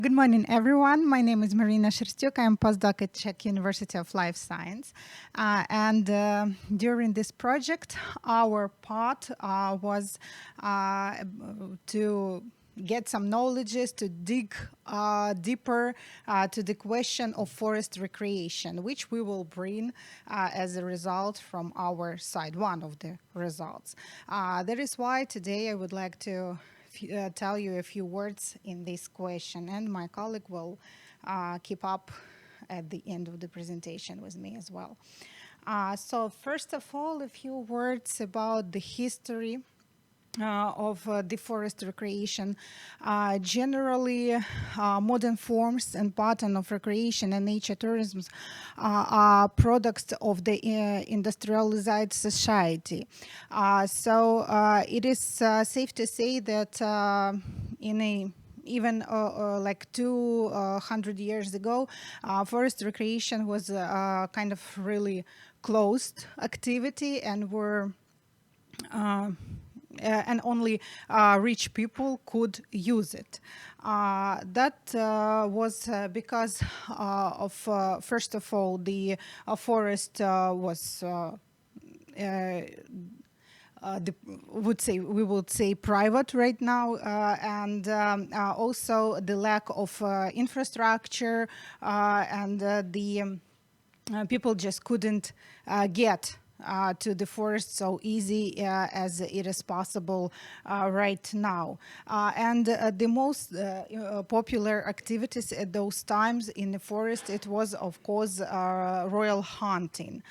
Good morning, everyone. My name is Maryna Sherstiuk. I'm postdoc at Czech University of Life Science. And during this project, our part was to get some knowledges, to dig deeper to the question of forest recreation, which we will bring as a result from our side, one of the results. That is why today I would like to tell you a few words in this question, and my colleague will keep up at the end of the presentation with me as well. So first of all, a few words about the history of the forest recreation. Generally, modern forms and pattern of recreation and nature tourism are products of the industrialized society. So it is safe to say that in a even like 200 years ago, forest recreation was kind of really closed activity and were and only rich people could use it. That was because of, first of all, the forest was we would say private right now, and also the lack of infrastructure, and the people just couldn't get to the forest so easy as it is possible right now. And the most popular activities at those times in the forest, it was, of course, royal hunting.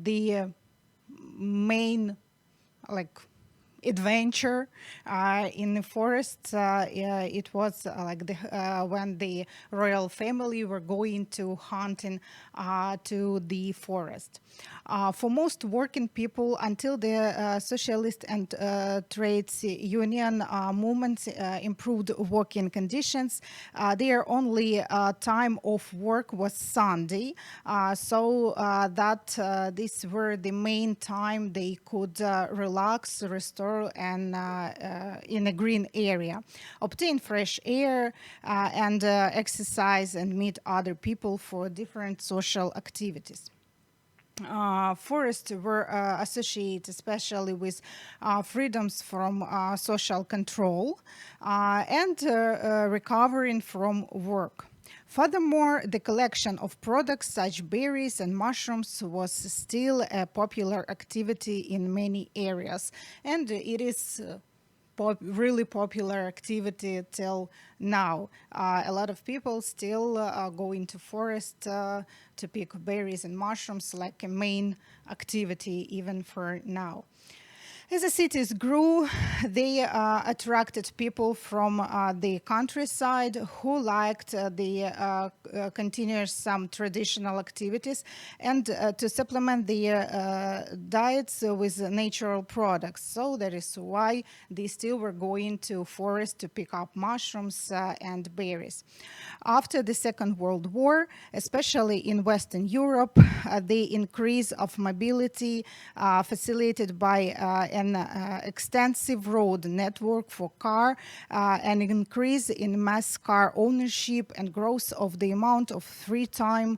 The main, like, adventure in the forest. It was like when the royal family were going to hunting to the forest. For most working people, until the socialist and trades union movements improved working conditions, their only time of work was Sunday. So that these were the main time they could relax, restore, and in a green area, obtain fresh air, and exercise and meet other people for different social activities. Forests were associated especially with freedoms from social control and recovering from work. Furthermore, the collection of products such berries and mushrooms was still a popular activity in many areas, and it is really popular activity till now. A lot of people still go into forest to pick berries and mushrooms like a main activity even for now. As the cities grew, they attracted people from the countryside who liked the continuous some traditional activities and to supplement their diets with natural products. So that is why they still were going to forest to pick up mushrooms and berries. After the Second World War, especially in Western Europe, the increase of mobility facilitated by an extensive road network for car, an increase in mass car ownership, and growth of the amount of free time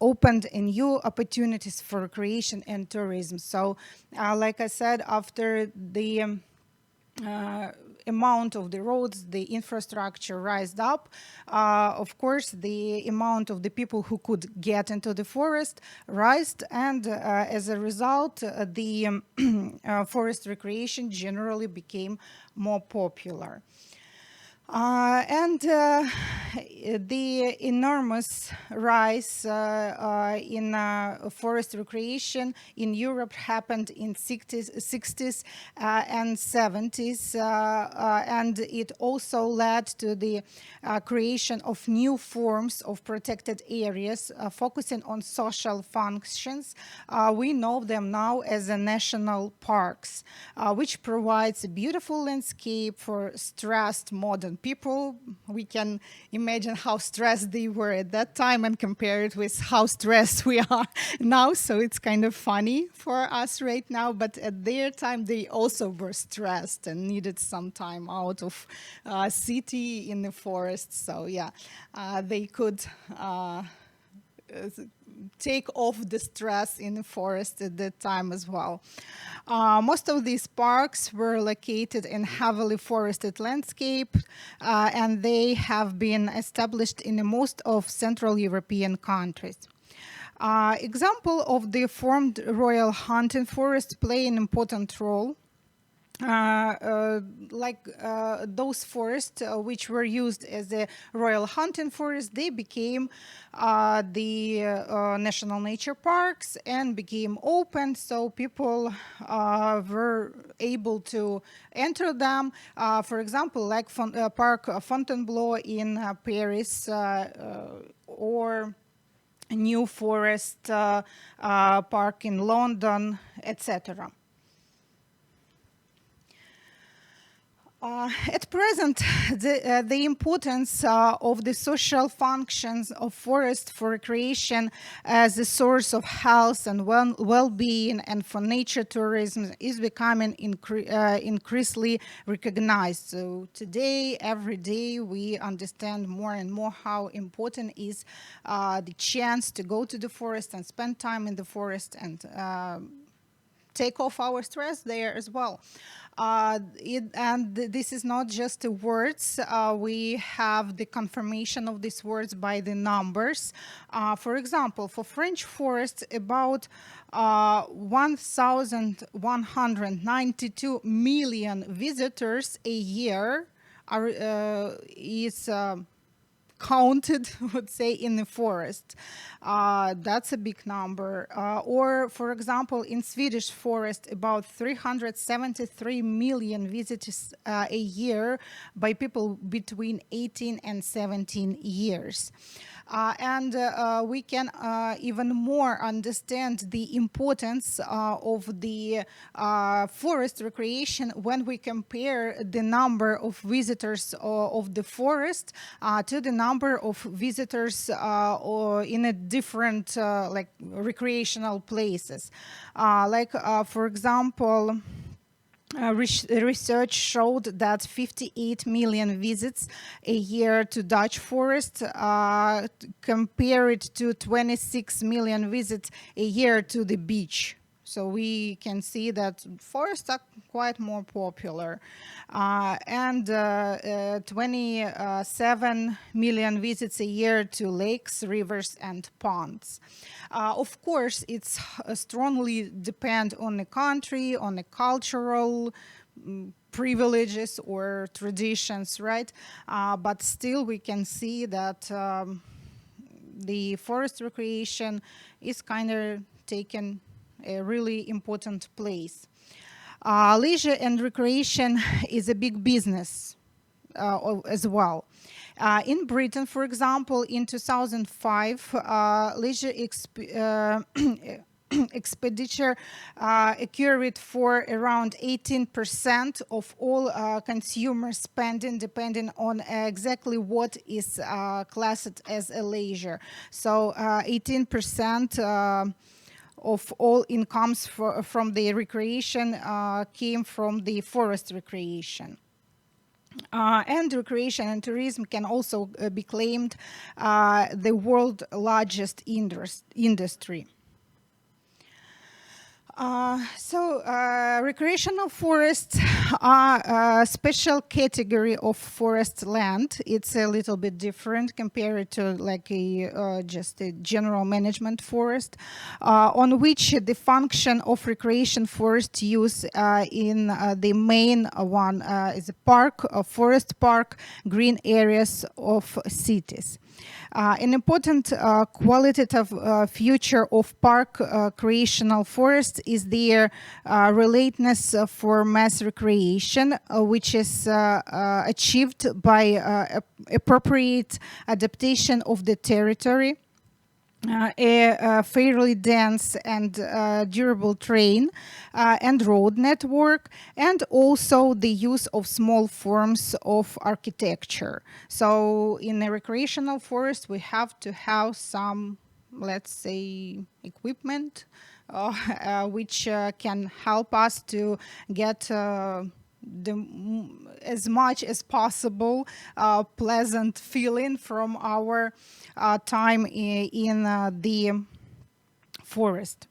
opened new opportunities for recreation and tourism. So, like I said, after the amount of the roads, the infrastructure rised up. Of course, the amount of the people who could get into the forest rised, and as a result, the forest recreation generally became more popular. And the enormous rise in forest recreation in Europe happened in 60s and 70s, and it also led to the creation of new forms of protected areas focusing on social functions. We know them now as the national parks, which provides a beautiful landscape for stressed modern and people, we can imagine how stressed they were at that time and compare it with how stressed we are now. So it's kind of funny for us right now, but at their time they also were stressed and needed some time out of city in the forest. So yeah, they could take off the stress in the forest at that time as well. Most of these parks were located in heavily forested landscape, and they have been established in most of Central European countries. Example of the formed royal hunting forest play an important role. Those forests which were used as a royal hunting forest, they became the national nature parks and became open, so people were able to enter them. For example, like Park Fontainebleau in Paris, or New Forest Park in London, etc. At present, the importance of the social functions of forest for recreation as a source of health and well-being and for nature tourism is becoming increasingly recognized. So today, every day, we understand more and more how important is the chance to go to the forest and spend time in the forest and take off our stress there as well. And this is not just the words. We have the confirmation of these words by the numbers. For example, for French forests, about 1,192 million visitors a year is counted, would say, in the forest. That's a big number. Or, for example, in Swedish forest, about 373 million visitors a year by people between 18 and 17 years. And we can even more understand the importance of the forest recreation when we compare the number of visitors of the forest to the number of visitors in a different like recreational places. For example, research showed that 58 million visits a year to Dutch forest compared to 26 million visits a year to the beach. So we can see that forests are quite more popular. And 27 million visits a year to lakes, rivers, and ponds. Of course, it's strongly depend on the country, on the cultural privileges or traditions, right? But still we can see that the forest recreation is kind of taken a really important place. Leisure and recreation is a big business as well. In Britain, for example, in 2005, leisure expenditure accurate for around 18% of all consumer spending, depending on exactly what is classed as a leisure. So 18% of all incomes from the recreation came from the forest recreation. And recreation and tourism can also be claimed the world's largest industry. Recreational forests are a special category of forest land. It's a little bit different compared to like just a general management forest, on which the function of recreation forest use in the main one is a park, a forest park, green areas of cities. An important qualitative feature of park recreational forests is their relatedness for mass recreation, which is achieved by appropriate adaptation of the territory a fairly dense and durable train and road network, and also the use of small forms of architecture. So in a recreational forest, we have to have some, let's say, equipment which can help us to get as much as possible pleasant feeling from our time in the forest.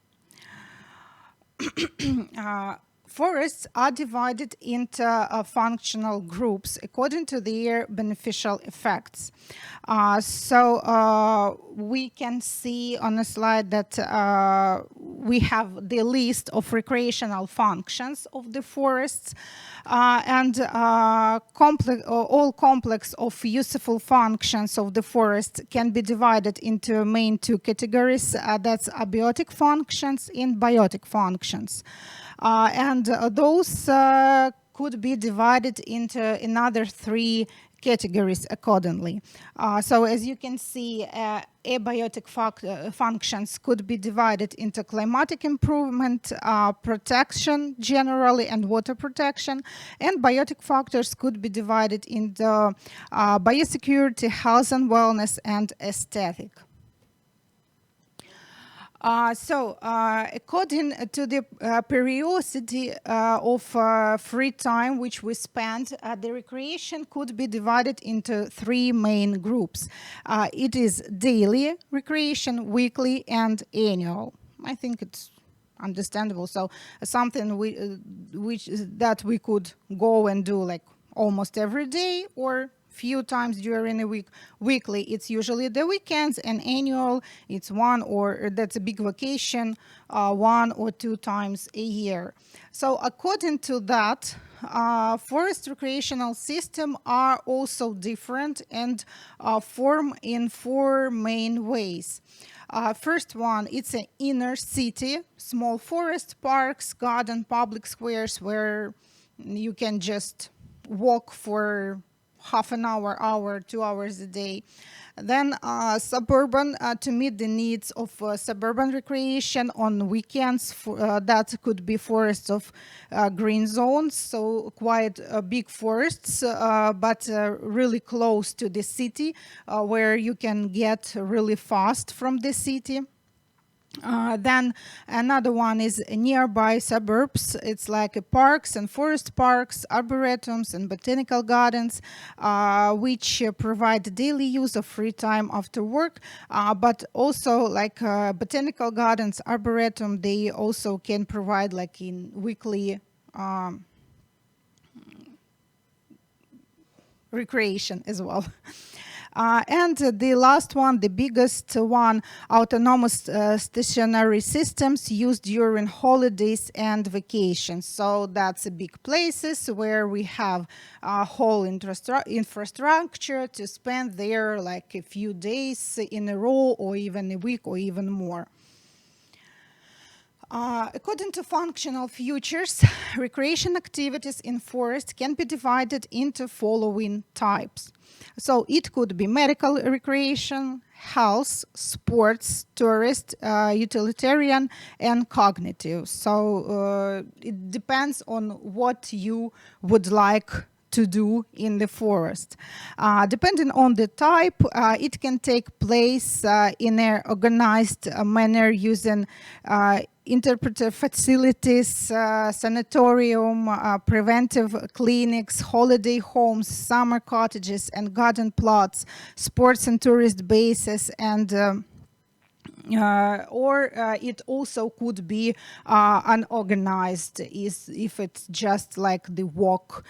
uh, Forests are divided into functional groups according to their beneficial effects. We can see on the slide that we have the list of recreational functions of the forests, and all complex of useful functions of the forest can be divided into main two categories. That's abiotic functions and biotic functions. Those could be divided into another three categories accordingly. So as you can see, abiotic functions could be divided into climatic improvement, protection generally, and water protection. And biotic factors could be divided into biosecurity, health and wellness, and aesthetic. According to the periodicity of free time which we spend, the recreation could be divided into three main groups. It is daily recreation, weekly, and annual. I think it's understandable. So something that we could go and do like almost every day or few times during a week. Weekly, it's usually the weekends, and annual, it's one or that's a big vacation, 1 or 2 times a year. So according to that, forest recreational system are also different and form in 4 main ways. First one, it's an inner city, small forest, parks, garden, public squares where you can just walk for half an hour, 2 hours a day. Then suburban, to meet the needs of suburban recreation on weekends. That could be forests of green zones, so quite big forests, but really close to the city, where you can get really fast from the city. Then another one is nearby suburbs. It's like parks and forest parks, arboretums and botanical gardens, which provide daily use of free time after work. But also like botanical gardens, arboretum, they also can provide like in weekly recreation as well. And the last one, the biggest one, autonomous stationary systems used during holidays and vacations. So that's big places where we have a whole infrastructure to spend there like a few days in a row or even a week or even more. According to functional futures, recreation activities in forest can be divided into following types. So it could be medical recreation, health, sports, tourist, utilitarian, and cognitive. So it depends on what you would like to do in the forest. Depending on the type, it can take place in an organized manner using interpretive facilities, sanatorium, preventive clinics, holiday homes, summer cottages, and garden plots, sports and tourist bases, and or it also could be unorganized if it's just like the walk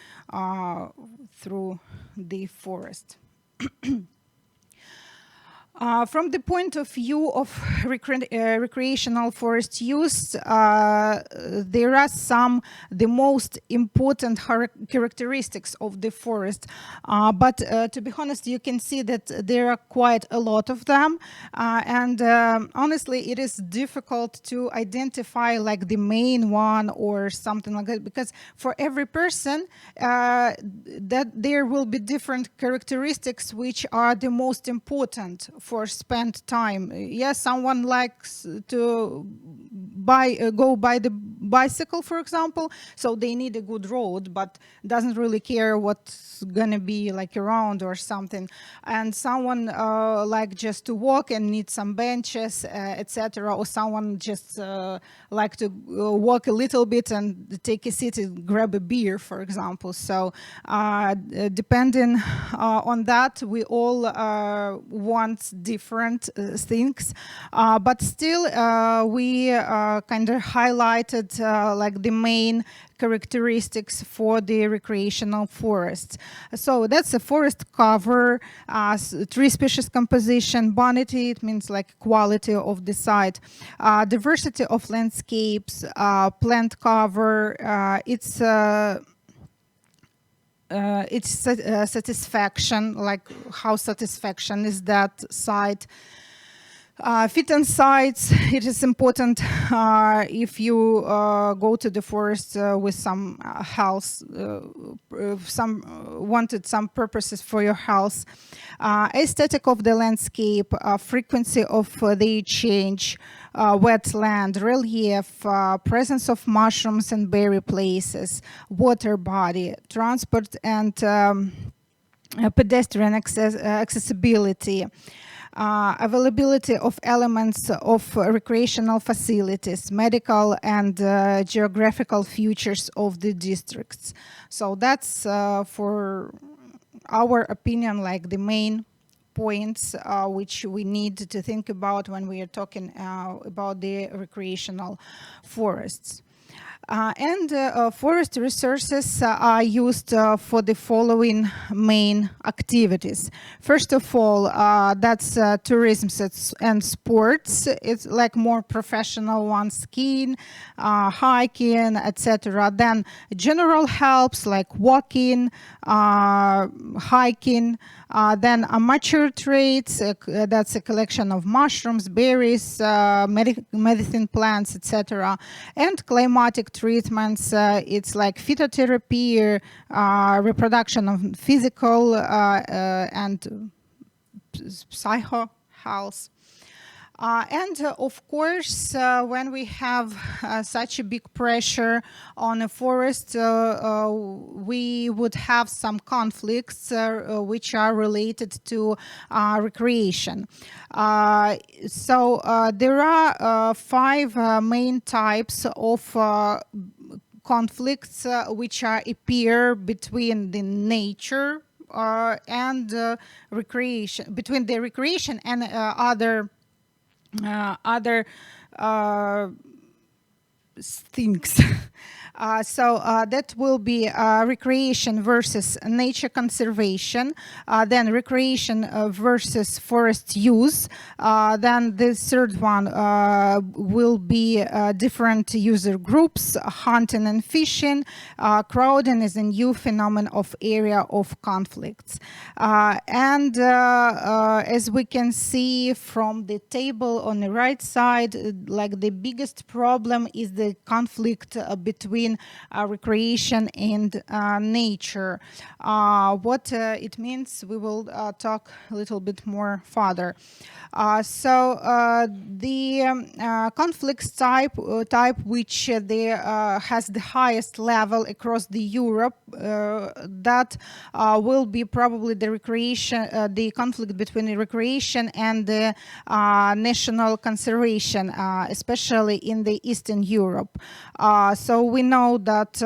through the forest. From the point of view of recreational forest use, there are the most important characteristics of the forest. But to be honest, you can see that there are quite a lot of them. And honestly, it is difficult to identify like the main one or something like that, because for every person, that there will be different characteristics which are the most important for spent time. Yes, someone likes to go by the bicycle, for example, so they need a good road, but doesn't really care what's gonna be like around or something. And someone like just to walk and need some benches, etc. Or someone just like to walk a little bit and take a seat and grab a beer, for example. So depending on that, we all want different things, but still we kind of highlighted like the main characteristics for the recreational forests. So that's a forest cover, tree species composition, bonity, it means like quality of the site, diversity of landscapes, plant cover, its satisfaction, like how satisfaction is that site. Fit and sites, it is important if you go to the forest with some health, wanted some purposes for your health. Aesthetic of the landscape, frequency of the change, wetland, relief, presence of mushrooms and berry places, water body, transport and pedestrian accessibility. Availability of elements of recreational facilities, medical and geographical features of the districts. So that's for our opinion, like the main points which we need to think about when we are talking about the recreational forests. Forest resources are used for the following main activities. First of all, that's tourism and sports. It's like more professional ones, skiing, hiking, etc. Then general helps like walking, hiking. Then amateur trades, that's a collection of mushrooms, berries, medicine plants, etc. And climatic treatments, it's like phytotherapy, reproduction of physical and psycho health. Of course, when we have such a big pressure on a forest, we would have some conflicts which are related to recreation. There are 5 main types of conflicts which appear between the nature and recreation, between the recreation and other things. That will be recreation versus nature conservation, then recreation versus forest use, then the third one will be different user groups, hunting and fishing. Crowding is a new phenomenon of area of conflicts. As we can see from the table on the right side, like the biggest problem is the conflict between recreation and nature. What it means, we will talk a little bit more further. The conflicts type which has the highest level across the Europe, that will be probably the recreation, the conflict between the recreation and the national conservation, especially in the Eastern Europe. So we know that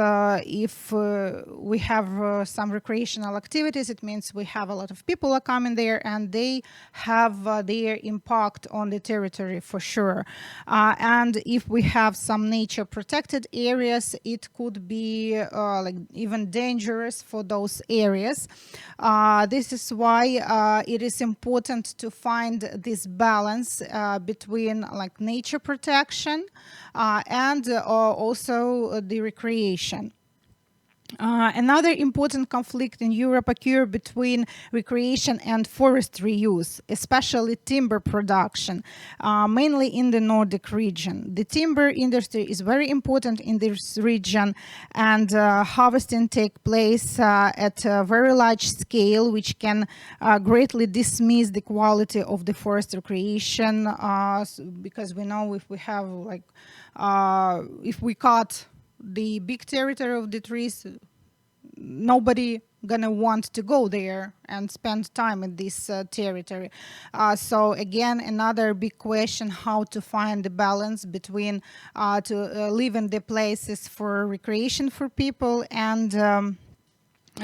if we have some recreational activities, it means we have a lot of people are coming there and they have their impact on the territory for sure. And if we have some nature protected areas, it could be like even dangerous for those areas. This is why it is important to find this balance between like nature protection and also the recreation. Another important conflict in Europe occurred between recreation and forestry use, especially timber production, mainly in the Nordic region. The timber industry is very important in this region, and harvesting takes place at a very large scale, which can greatly dismiss the quality of the forest recreation, because we know if we have if we cut the big territory of the trees, nobody gonna want to go there and spend time in this territory. So again, another big question: how to find the balance between to live in the places for recreation for people and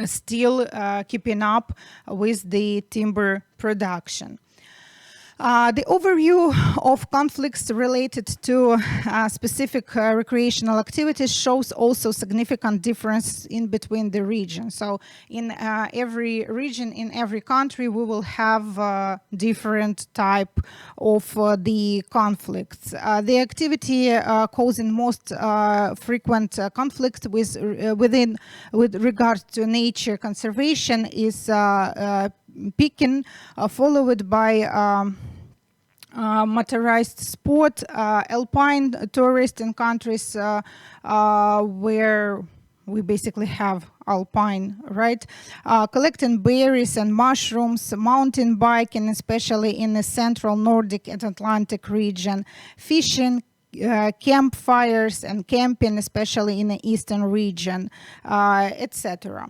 still keeping up with the timber production. The overview of conflicts related to specific recreational activities shows also significant difference in between the regions. So in every region, in every country, we will have different type of the conflicts. The activity causing most frequent conflict with regard to nature conservation is picking, followed by motorized sport, alpine tourist in countries where we basically have alpine, right? Collecting berries and mushrooms, mountain biking, especially in the central Nordic and Atlantic region, fishing, campfires and camping, especially in the eastern region, etc.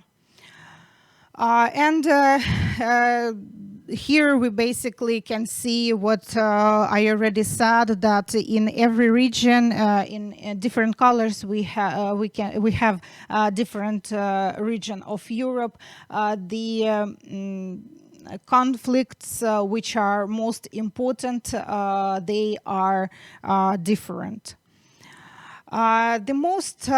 Here we basically can see what I already said, that in every region, in different colors, we have different region of Europe. The conflicts which are most important, they are different. The most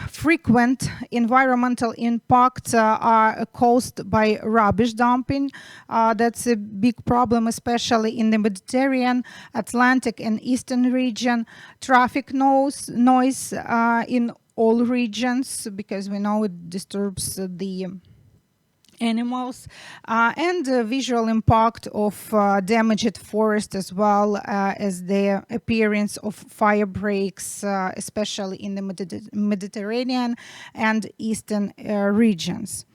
frequent environmental impacts are caused by rubbish dumping. That's a big problem, especially in the Mediterranean, Atlantic and Eastern region. Traffic noise in all regions, because we know it disturbs the animals, and the visual impact of damaged forest, as well as the appearance of fire breaks, especially in the Mediterranean and Eastern regions.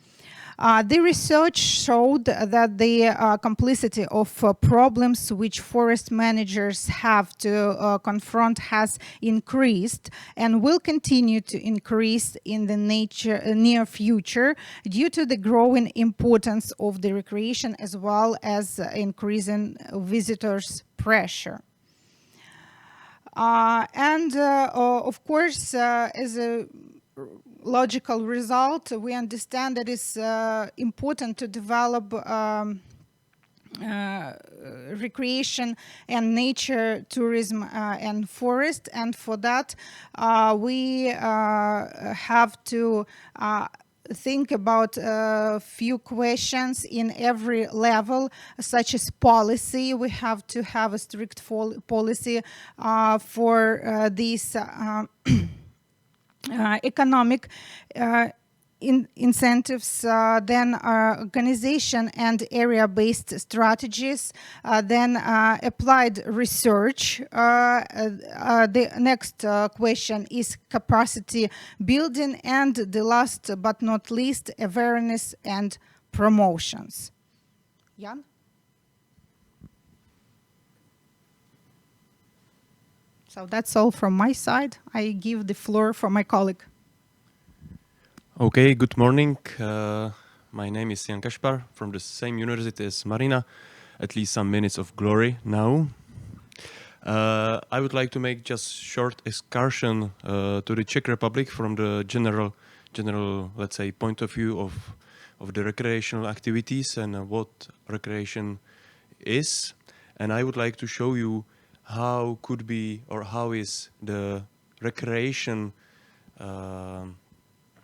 The research showed that the complexity of problems which forest managers have to confront has increased and will continue to increase in the near future due to the growing importance of the recreation, as well as increasing visitors' pressure. Of course, as a logical result, we understand that it's important to develop recreation and nature tourism and forest, and for that we have to think about a few questions in every level, such as policy. We have to have a strict policy for these economic incentives, then organization and area-based strategies, then applied research. The next question is capacity building, and the last but not least, awareness and promotions. Jan? So that's all from my side. I give the floor for my colleague. Okay, good morning. My name is Kaspar from the same university as Maryna. At least some minutes of glory now. I would like to make just short excursion to the Czech Republic from the general, let's say, point of view of the recreational activities and what recreation is. And I would like to show you how could be, or how is the recreation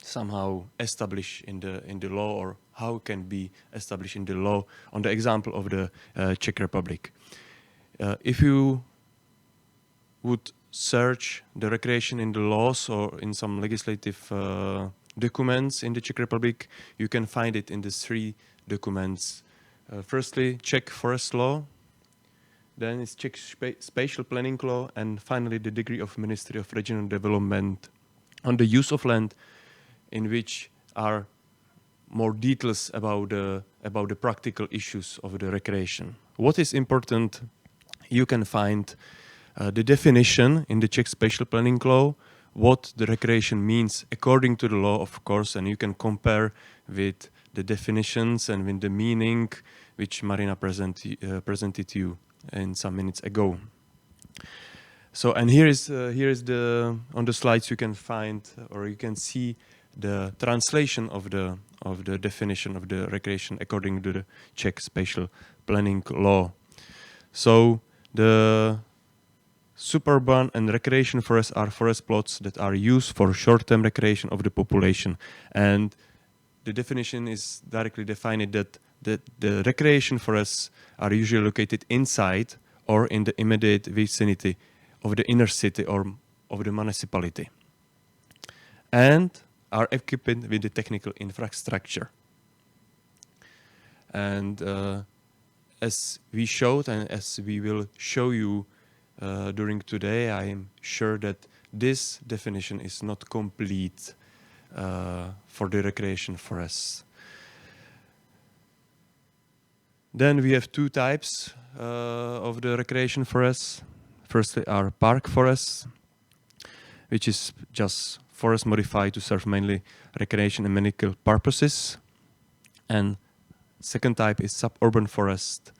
somehow established in the law, or how can be established in the law on the example of the Czech Republic. If you would search the recreation in the laws or in some legislative documents in the Czech Republic, you can find it in the three documents. Firstly, Czech forest law, then it's Czech spatial planning law, and finally the decree of Ministry of Regional Development on the use of land, in which are more details about the practical issues of the recreation. What is important, you can find the definition in the Czech spatial planning law, what the recreation means according to the law, of course, and you can compare with the definitions and with the meaning which Maryna presented you in some minutes ago. So, and here is the on the slides you can find, or you can see the translation of the definition of the recreation according to the Czech spatial planning law. So the suburban and recreation forests are forest plots that are used for short-term recreation of the population, and the definition is directly defined that the recreation forests are usually located inside or in the immediate vicinity of the inner city or of the municipality, and are equipped with the technical infrastructure. And as we showed, and as we will show you during today, I am sure that this definition is not complete for the recreation forests. Then we have two types of the recreation forests. Firstly, are park forests, which is just forest modified to serve mainly recreation and medical purposes. And second type is suburban forest,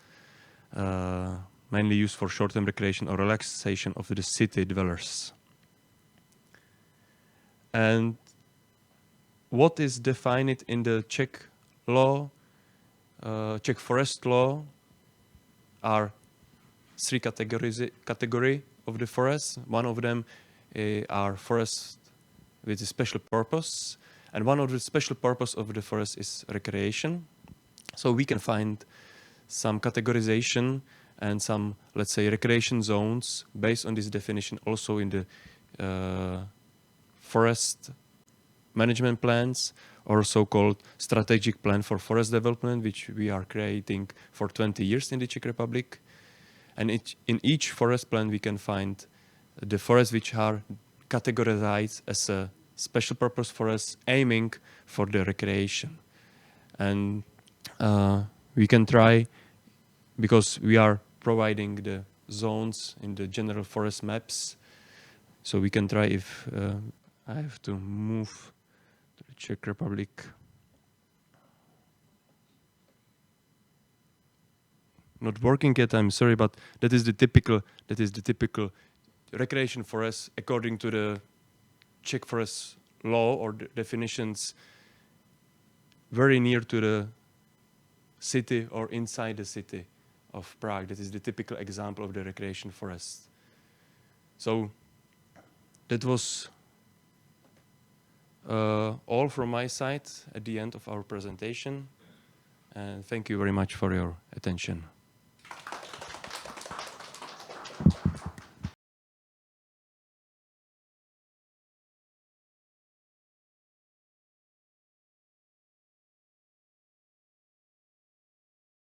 mainly used for short-term recreation or relaxation of the city dwellers. And what is defined in the Czech law, Czech forest law, are three category of the forests. One of them are forests with a special purpose, and one of the special purpose of the forest is recreation. So we can find some categorization and some, let's say, recreation zones based on this definition also in the forest management plans, or so-called strategic plan for forest development, which we are creating for 20 years in the Czech Republic. And in each forest plan we can find the forests which are categorized as a special purpose forest aiming for the recreation. And we can try, because we are providing the zones in the general forest maps, so we can try if I have to move to the Czech Republic. Not working yet, I'm sorry, but that is the typical recreation forest according to the Czech forest law or the definitions, very near to the city or inside the city of Prague. That is the typical example of the recreation forest. So that was all from my side at the end of our presentation, and thank you very much for your attention.